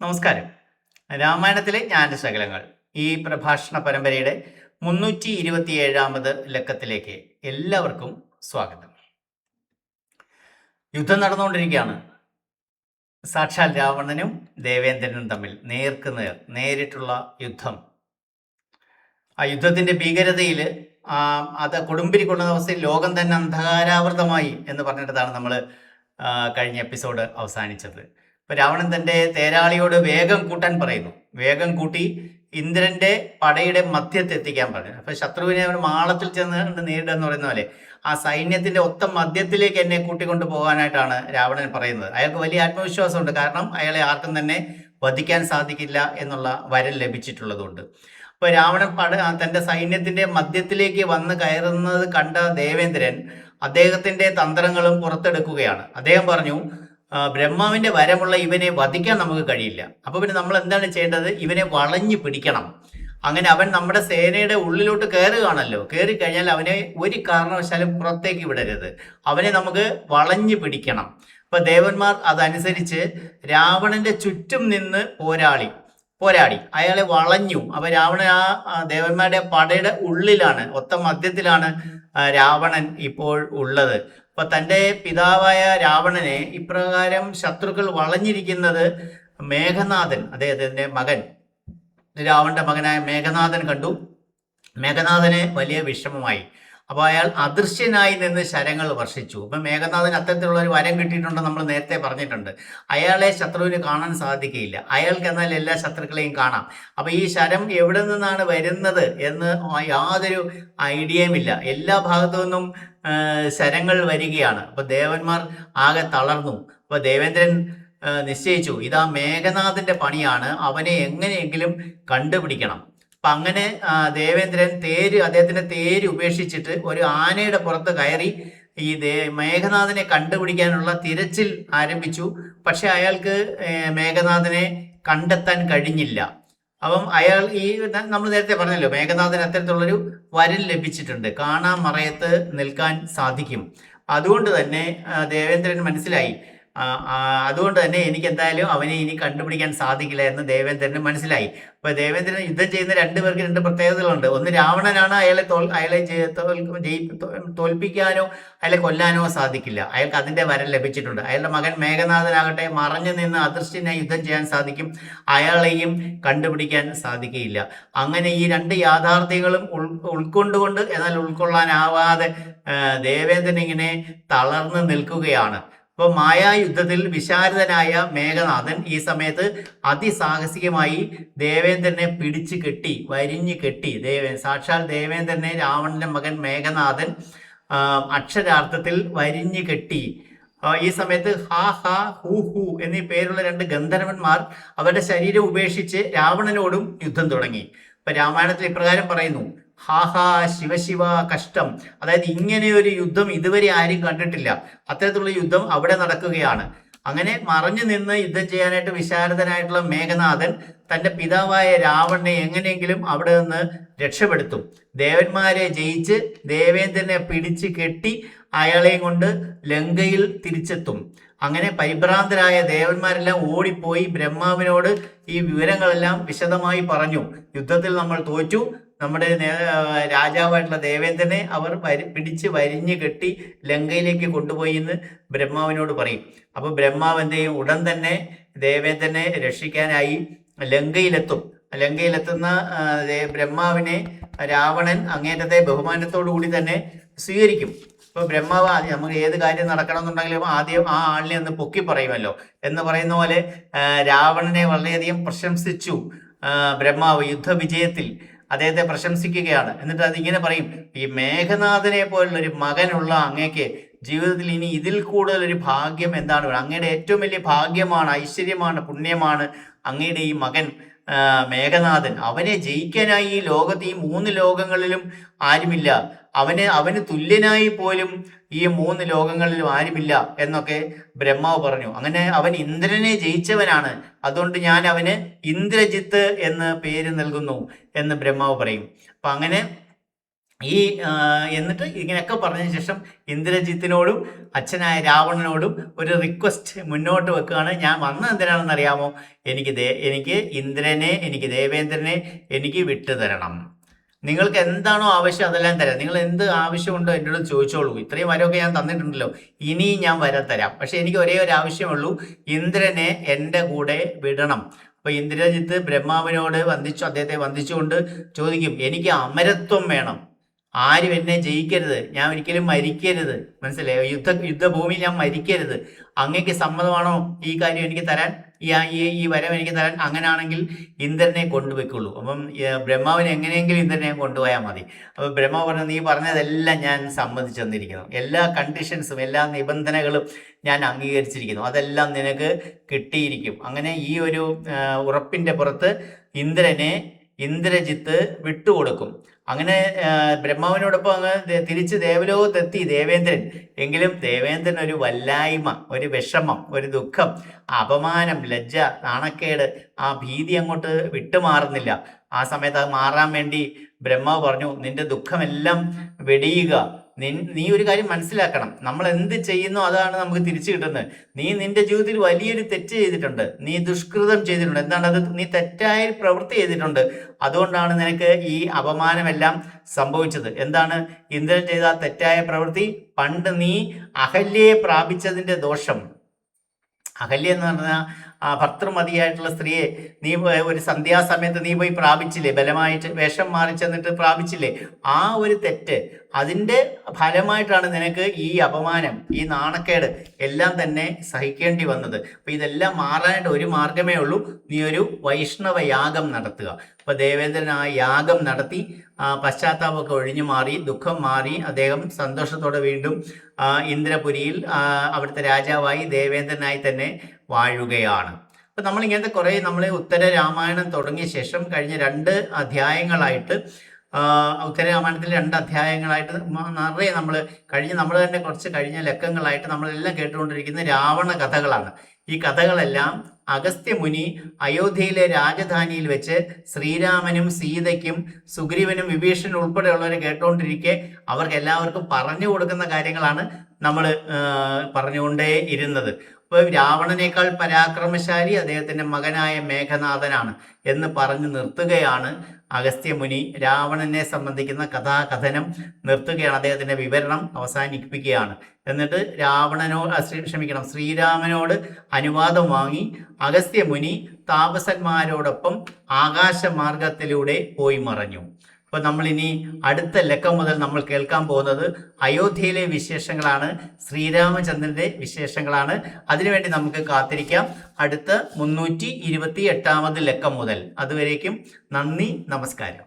നമസ്കാരം. രാമായണത്തിലെ ജ്ഞാനശകലങ്ങൾ ഈ പ്രഭാഷണ പരമ്പരയുടെ 327ാമത് ലക്കത്തിലേക്ക് എല്ലാവർക്കും സ്വാഗതം. യുദ്ധം നടന്നുകൊണ്ടിരിക്കുകയാണ്. സാക്ഷാൽ രാവണനും ദേവേന്ദ്രനും തമ്മിൽ നേരിട്ടുള്ള യുദ്ധം. ആ യുദ്ധത്തിന്റെ ഭീകരതയിൽ അത് കൊടുമ്പിരി കൊള്ളുന്ന അവസ്ഥയിൽ ലോകം തന്നെ അന്ധകാരാവൃതമായി എന്ന് പറഞ്ഞിട്ടാണ് നമ്മൾ കഴിഞ്ഞ എപ്പിസോഡ് അവസാനിച്ചത്. ഇപ്പൊ രാവണൻ തന്റെ തേരാളിയോട് വേഗം കൂട്ടാൻ പറയുന്നു. വേഗം കൂട്ടി ഇന്ദ്രന്റെ പടയുടെ മധ്യത്തെത്തിക്കാൻ പറഞ്ഞു. അപ്പൊ ശത്രുവിനെ അവൻ മാളത്തിൽ ചെന്ന് നേരിടുക എന്ന് പറയുന്ന പോലെ ആ സൈന്യത്തിന്റെ ഒത്ത മധ്യത്തിലേക്ക് എന്നെ കൂട്ടിക്കൊണ്ടു പോകാനായിട്ടാണ് രാവണൻ പറയുന്നത്. അയാൾക്ക് വലിയ ആത്മവിശ്വാസമുണ്ട്. കാരണം അയാളെ ആർക്കും തന്നെ വധിക്കാൻ സാധിക്കില്ല എന്നുള്ള വരം ലഭിച്ചിട്ടുള്ളതുകൊണ്ട്. അപ്പൊ രാവണൻ തന്റെ സൈന്യത്തിന്റെ മധ്യത്തിലേക്ക് വന്ന് കയറുന്നത് കണ്ട ദേവേന്ദ്രൻ അദ്ദേഹത്തിന്റെ തന്ത്രങ്ങളും പുറത്തെടുക്കുകയാണ്. അദ്ദേഹം പറഞ്ഞു, ബ്രഹ്മാവിന്റെ വരമുള്ള ഇവനെ വധിക്കാൻ നമുക്ക് കഴിയില്ല. അപ്പൊ പിന്നെ നമ്മൾ എന്താണ് ചെയ്യേണ്ടത്? ഇവനെ വളഞ്ഞു പിടിക്കണം. അങ്ങനെ അവൻ നമ്മുടെ സേനയുടെ ഉള്ളിലോട്ട് കയറുകയാണല്ലോ. കയറി കഴിഞ്ഞാൽ അവനെ ഒരു കാരണവശാലും പുറത്തേക്ക് വിടരുത്. അവനെ നമുക്ക് വളഞ്ഞു പിടിക്കണം. അപ്പൊ ദേവന്മാർ അതനുസരിച്ച് രാവണന്റെ ചുറ്റും നിന്ന് പോരാടി അയാളെ വളഞ്ഞു. അപ്പൊ രാവണൻ ആ ദേവന്മാരുടെ പടയുടെ ഉള്ളിലാണ്, ഒത്ത മധ്യത്തിലാണ് രാവണൻ ഇപ്പോൾ ഉള്ളത്. അപ്പൊ തൻ്റെ പിതാവായ രാവണനെ ഇപ്രകാരം ശത്രുക്കൾ വളഞ്ഞിരിക്കുന്നത് മേഘനാഥൻ, അദ്ദേഹത്തിന്റെ മകൻ, രാവണന്റെ മകനായ മേഘനാഥൻ കണ്ടു. മേഘനാഥന് വലിയ വിഷമമായി. അപ്പോൾ അയാൾ അദൃശ്യനായി നിന്ന് ശരങ്ങൾ വർഷിച്ചു. അപ്പം മേഘനാഥൻ അത്തരത്തിലുള്ള ഒരു വരം കിട്ടിയിട്ടുണ്ടെന്ന് നമ്മൾ നേരത്തെ പറഞ്ഞിട്ടുണ്ട്. അയാളെ ശത്രുവിന് കാണാൻ സാധിക്കുകയില്ല. അയാൾക്ക് എന്നാൽ എല്ലാ ശത്രുക്കളെയും കാണാം. അപ്പം ഈ ശരം എവിടെ നിന്നാണ് വരുന്നത് എന്ന് യാതൊരു ഐഡിയയുമില്ല. എല്ലാ ഭാഗത്തു നിന്നും ശരങ്ങൾ വരികയാണ്. അപ്പോൾ ദേവന്മാർ ആകെ തളർന്നു. അപ്പോൾ ദേവേന്ദ്രൻ നിശ്ചയിച്ചു, ഇതാ മേഘനാഥന്റെ പണിയാണ്, അവനെ എങ്ങനെയെങ്കിലും കണ്ടുപിടിക്കണം. അപ്പം അങ്ങനെ ദേവേന്ദ്രൻ അദ്ദേഹത്തിന്റെ തേര് ഉപേക്ഷിച്ചിട്ട് ഒരു ആനയുടെ പുറത്ത് കയറി ഈ മേഘനാഥനെ കണ്ടുപിടിക്കാനുള്ള തിരച്ചിൽ ആരംഭിച്ചു. പക്ഷെ അയാൾക്ക് മേഘനാഥനെ കണ്ടെത്താൻ കഴിഞ്ഞില്ല. അപ്പം അയാൾ നമ്മൾ നേരത്തെ പറഞ്ഞല്ലോ, മേഘനാഥന് അത്തരത്തിലുള്ളൊരു വരം ലഭിച്ചിട്ടുണ്ട്, കാണാൻ മറയത്ത് നിൽക്കാൻ സാധിക്കും. അതുകൊണ്ട് തന്നെ ദേവേന്ദ്രൻ മനസ്സിലായി, അതുകൊണ്ട് തന്നെ എനിക്ക് എന്തായാലും അവനെ ഇനി കണ്ടുപിടിക്കാൻ സാധിക്കില്ല എന്ന് ദേവേന്ദ്രന് മനസ്സിലായി. അപ്പൊ ദേവേന്ദ്രൻ യുദ്ധം ചെയ്യുന്ന രണ്ടുപേർക്ക് രണ്ട് പ്രത്യേകതകളുണ്ട്. ഒന്ന്, രാവണനാണ് അയാളെ തോൽപ്പിക്കാനോ അയാളെ കൊല്ലാനോ സാധിക്കില്ല. അയാൾക്ക് അതിന്റെ വരം ലഭിച്ചിട്ടുണ്ട്. അയാളുടെ മകൻ മേഘനാഥനാകട്ടെ മറഞ്ഞു നിന്ന് അദൃശ്യനായി യുദ്ധം ചെയ്യാൻ സാധിക്കും, അയാളെയും കണ്ടുപിടിക്കാൻ സാധിക്കുകയില്ല. അങ്ങനെ ഈ രണ്ട് യാഥാർത്ഥ്യങ്ങളും ഉൾക്കൊണ്ടുകൊണ്ട് എന്നാൽ ഉൾക്കൊള്ളാനാവാതെ ദേവേന്ദ്രൻ ഇങ്ങനെ തളർന്നു നിൽക്കുകയാണ്. അപ്പോൾ മായായുദ്ധത്തിൽ വിശാരദനായ മേഘനാഥൻ ഈ സമയത്ത് അതിസാഹസികമായി ദേവേന്ദ്രനെ പിടിച്ചു കെട്ടി, വരിഞ്ഞു കെട്ടി. സാക്ഷാൽ ദേവേന്ദ്രനെ രാവണന്റെ മകൻ മേഘനാഥൻ അക്ഷരാർത്ഥത്തിൽ വരിഞ്ഞു കെട്ടി. ഈ സമയത്ത് ഹാ ഹാ ഹൂ ഹൂ എന്നീ പേരുള്ള രണ്ട് ഗന്ധർവന്മാർ അവരുടെ ശരീരം ഉപേക്ഷിച്ച് രാവണനോടും യുദ്ധം തുടങ്ങി. ഇപ്പൊ രാമായണത്തിൽ ഇപ്രകാരം പറയുന്നു, ഹാഹാ ശിവശിവ കഷ്ടം. അതായത് ഇങ്ങനെ ഒരു യുദ്ധം ഇതുവരെ ആരും കണ്ടിട്ടില്ല. അത്തരത്തിലുള്ള യുദ്ധം അവിടെ നടക്കുകയാണ്. അങ്ങനെ മറഞ്ഞു നിന്ന് യുദ്ധം ചെയ്യാനായിട്ട് വിശാരദനായിട്ടുള്ള മേഘനാഥൻ തന്റെ പിതാവായ രാവണനെ എങ്ങനെയെങ്കിലും അവിടെ നിന്ന് രക്ഷപ്പെടുത്തും. ദേവന്മാരെ ജയിച്ച് ദേവേന്ദ്രനെ പിടിച്ച് കെട്ടി അയാളെയും കൊണ്ട് ലങ്കയിൽ തിരിച്ചെത്തും. അങ്ങനെ പരിഭ്രാന്തരായ ദേവന്മാരെല്ലാം ഓടിപ്പോയി ബ്രഹ്മാവിനോട് ഈ വിവരങ്ങളെല്ലാം വിശദമായി പറഞ്ഞു. യുദ്ധത്തിൽ നമ്മൾ തോറ്റു, നമ്മുടെ രാജാവായിട്ടുള്ള ദേവേന്ദ്രനെ അവർ പിടിച്ച് വരിഞ്ഞു കെട്ടി ലങ്കയിലേക്ക് കൊണ്ടുപോയി എന്ന് ബ്രഹ്മാവിനോട് പറയും. അപ്പൊ ബ്രഹ്മാവ് എന്ത് ചെയ്യും? ഉടൻ തന്നെ ദേവേന്ദ്രനെ രക്ഷിക്കാനായി ലങ്കയിലെത്തുന്ന ബ്രഹ്മാവിനെ രാവണൻ അങ്ങേറ്റത്തെ ബഹുമാനത്തോടു കൂടി തന്നെ സ്വീകരിക്കും. ഇപ്പൊ ബ്രഹ്മാവ് നമുക്ക് ഏത് കാര്യം നടക്കണം എന്നുണ്ടെങ്കിലും ആദ്യം ആ ആളിനെ ഒന്ന് പൊക്കി പറയുമല്ലോ എന്ന് പറയുന്ന പോലെ രാവണനെ വളരെയധികം പ്രശംസിച്ചു ബ്രഹ്മാവ്. യുദ്ധവിജയത്തിൽ അദ്ദേഹത്തെ പ്രശംസിക്കുകയാണ്. എന്നിട്ട് അതിങ്ങനെ പറയും, ഈ മേഘനാഥനെ പോലുള്ളൊരു മകനുള്ള അങ്ങേക്ക് ജീവിതത്തിൽ ഇനി ഇതിൽ കൂടുതൽ ഒരു ഭാഗ്യം എന്താണ്? അങ്ങയുടെ ഏറ്റവും വലിയ ഭാഗ്യമാണ്, ഐശ്വര്യമാണ്, പുണ്യമാണ് അങ്ങയുടെ ഈ മകൻ മേഘനാഥൻ. അവനെ ജയിക്കാനായി ഈ ലോകത്ത് ഈ 3 ലോകങ്ങളിലും ആരുമില്ല. അവന് തുല്യനായി പോലും ഈ 3 ലോകങ്ങളിലും ആരുമില്ല എന്നൊക്കെ ബ്രഹ്മാവ് പറഞ്ഞു. അങ്ങനെ അവൻ ഇന്ദ്രനെ ജയിച്ചവനാണ്, അതുകൊണ്ട് ഞാൻ അവന് ഇന്ദ്രജിത്ത് എന്ന് പേര് നൽകുന്നു എന്ന് ബ്രഹ്മാവ് പറയും. അപ്പൊ അങ്ങനെ ഈ എന്നിട്ട് ഇങ്ങനെയൊക്കെ പറഞ്ഞതിന് ശേഷം ഇന്ദ്രജിത്തിനോടും അച്ഛനായ രാവണനോടും ഒരു റിക്വസ്റ്റ് മുന്നോട്ട് വെക്കുകയാണ്. ഞാൻ വന്നത് എന്തിനാണെന്ന് അറിയാമോ? എനിക്ക് ഇന്ദ്രനെ, എനിക്ക് ദേവേന്ദ്രനെ എനിക്ക് വിട്ടുതരണം. നിങ്ങൾക്ക് എന്താണോ ആവശ്യം അതെല്ലാം തരാം. നിങ്ങൾ എന്ത് ആവശ്യമുണ്ടോ എന്നോട് ചോദിച്ചോളൂ. ഇത്രയും വരമൊക്കെ ഞാൻ തന്നിട്ടുണ്ടല്ലോ, ഇനിയും ഞാൻ വരം തരാം. പക്ഷെ എനിക്ക് ഒരേ ഒരു ആവശ്യമുള്ളൂ, ഇന്ദ്രനെ എൻ്റെ കൂടെ വിടണം. അപ്പൊ ഇന്ദ്രജിത്ത് ബ്രഹ്മാവിനോട് അദ്ദേഹത്തെ വന്ദിച്ചുകൊണ്ട് ചോദിക്കും, എനിക്ക് അമരത്വം വേണം, ആരും എന്നെ ജയിക്കരുത്, ഞാൻ ഒരിക്കലും മരിക്കരുത്, മനസ്സിലായോ? യുദ്ധഭൂമിയിൽ ഞാൻ മരിക്കരുത്. അങ്ങേക്ക് സമ്മതമാണോ ഈ കാര്യം എനിക്ക് തരാൻ, ഈ വരം എനിക്ക് തരാൻ? അങ്ങനെയാണെങ്കിൽ ഇന്ദ്രനെ കൊണ്ടുപോയിക്കുള്ളൂ. അപ്പം ബ്രഹ്മാവിനെ എങ്ങനെയെങ്കിലും ഇന്ദ്രനെ കൊണ്ടുപോയാൽ മതി. അപ്പം ബ്രഹ്മാവ് പറഞ്ഞു, നീ പറഞ്ഞതെല്ലാം ഞാൻ സമ്മതിച്ചു തന്നിരിക്കുന്നു, എല്ലാ കണ്ടീഷൻസും എല്ലാ നിബന്ധനകളും ഞാൻ അംഗീകരിച്ചിരിക്കുന്നു, അതെല്ലാം നിനക്ക് കിട്ടിയിരിക്കും. അങ്ങനെ ഈ ഒരു ഉറപ്പിൻ്റെ പുറത്ത് ഇന്ദ്രജിത്ത് വിട്ടുകൊടുക്കും. അങ്ങനെ ബ്രഹ്മാവിനോടൊപ്പം അങ്ങ് തിരിച്ച് ദേവലോകത്തെത്തി ദേവേന്ദ്രൻ. എങ്കിലും ദേവേന്ദ്രൻ ഒരു വല്ലായ്മ, ഒരു വിഷമം, ഒരു ദുഃഖം, അപമാനം, ലജ്ജ, നാണക്കേട്, ആ ഭീതി അങ്ങോട്ട് വിട്ടുമാറുന്നില്ല. ആ സമയത്ത് അത് മാറാൻ വേണ്ടി ബ്രഹ്മാവ് പറഞ്ഞു, നിന്റെ ദുഃഖമെല്ലാം വെടിയുക. നീ ഒരു കാര്യം മനസ്സിലാക്കണം, നമ്മൾ എന്ത് ചെയ്യുന്നോ അതാണ് നമുക്ക് തിരിച്ചു കിട്ടുന്നത്. നീ നിന്റെ ജീവിതത്തിൽ വലിയൊരു തെറ്റ് ചെയ്തിട്ടുണ്ട്, നീ ദുഷ്കൃതം ചെയ്തിട്ടുണ്ട്. എന്താണത്? നീ തെറ്റായ പ്രവൃത്തി ചെയ്തിട്ടുണ്ട്. അതുകൊണ്ടാണ് നിനക്ക് ഈ അപമാനമെല്ലാം സംഭവിച്ചത്. എന്താണ് ഇന്ദ്രൻ ചെയ്ത തെറ്റായ പ്രവൃത്തി? പണ്ട് നീ അഹല്യയെ പ്രാപിച്ചതിന്റെ ദോഷം. അഹല്യ എന്ന് പറഞ്ഞാൽ ഭർത്തൃമതിയായിട്ടുള്ള സ്ത്രീയെ നീ ഒരു സന്ധ്യാസമയത്ത് നീ പോയി പ്രാപിച്ചില്ലേ, ബലമായിട്ട് വേഷം മാറി ചെന്നിട്ട് പ്രാപിച്ചില്ലേ? ആ ഒരു തെറ്റ്, അതിൻ്റെ ഫലമായിട്ടാണ് നിനക്ക് ഈ അപമാനം, ഈ നാണക്കേട് എല്ലാം തന്നെ സഹിക്കേണ്ടി വന്നത്. അപ്പം ഇതെല്ലാം മാറാനായിട്ട് ഒരു മാർഗമേ ഉള്ളൂ, നീ ഒരു വൈഷ്ണവ യാഗം നടത്തുക. അപ്പോൾ ദേവേന്ദ്രൻ ആ യാഗം നടത്തി പശ്ചാത്താപമൊക്കെ ഒഴിഞ്ഞു മാറി, ദുഃഖം മാറി, അദ്ദേഹം സന്തോഷത്തോടെ വീണ്ടും ഇന്ദ്രപുരിയിൽ അവിടുത്തെ രാജാവായി ദേവേന്ദ്രനായി തന്നെ വാഴുകയാണ്. അപ്പം നമ്മളിങ്ങനത്തെ കുറേ നമ്മൾ ഉത്തര രാമായണം തുടങ്ങിയ ശേഷം കഴിഞ്ഞ 2 അധ്യായങ്ങളായിട്ട്, ഉത്തരരാമായണത്തിൽ 2 അധ്യായങ്ങളായിട്ട് നിറയെ നമ്മൾ തന്നെ കുറച്ച് കഴിഞ്ഞ ലക്കങ്ങളായിട്ട് നമ്മളെല്ലാം കേട്ടുകൊണ്ടിരിക്കുന്ന രാവണ കഥകളാണ്. ഈ കഥകളെല്ലാം അഗസ്ത്യമുനി അയോധ്യയിലെ രാജധാനിയിൽ വെച്ച് ശ്രീരാമനും സീതയ്ക്കും സുഗ്രീവനും വിഭീഷണനും ഉൾപ്പെടെയുള്ളവരെ കേട്ടുകൊണ്ടിരിക്കെ അവർക്ക് എല്ലാവർക്കും പറഞ്ഞു കൊടുക്കുന്ന കാര്യങ്ങളാണ് നമ്മൾ പറഞ്ഞുകൊണ്ടേ ഇരുന്നത്. ഇപ്പോൾ രാവണനേക്കാൾ പരാക്രമശാലി അദ്ദേഹത്തിൻ്റെ മകനായ മേഘനാഥനാണ് എന്ന് പറഞ്ഞു നിർത്തുകയാണ് അഗസ്ത്യമുനി. രാവണനെ സംബന്ധിക്കുന്ന കഥാകഥനം നിർത്തുകയാണ്, അദ്ദേഹത്തിൻ്റെ വിവരണം അവസാനിപ്പിക്കുകയാണ്. എന്നിട്ട് ശ്രീരാമനോട് അനുവാദം വാങ്ങി അഗസ്ത്യമുനി താപസന്മാരോടൊപ്പം ആകാശമാർഗത്തിലൂടെ പോയി മറഞ്ഞു. അപ്പോൾ നമ്മളിനി അടുത്ത ലക്കം മുതൽ നമ്മൾ കേൾക്കാൻ പോകുന്നത് അയോധ്യയിലെ വിശേഷങ്ങളാണ്, ശ്രീരാമചന്ദ്രൻ്റെ വിശേഷങ്ങളാണ്. അതിനുവേണ്ടി നമുക്ക് കാത്തിരിക്കാം അടുത്ത 328ാമത് ലക്കം മുതൽ. അതുവരേക്കും നന്ദി, നമസ്കാരം.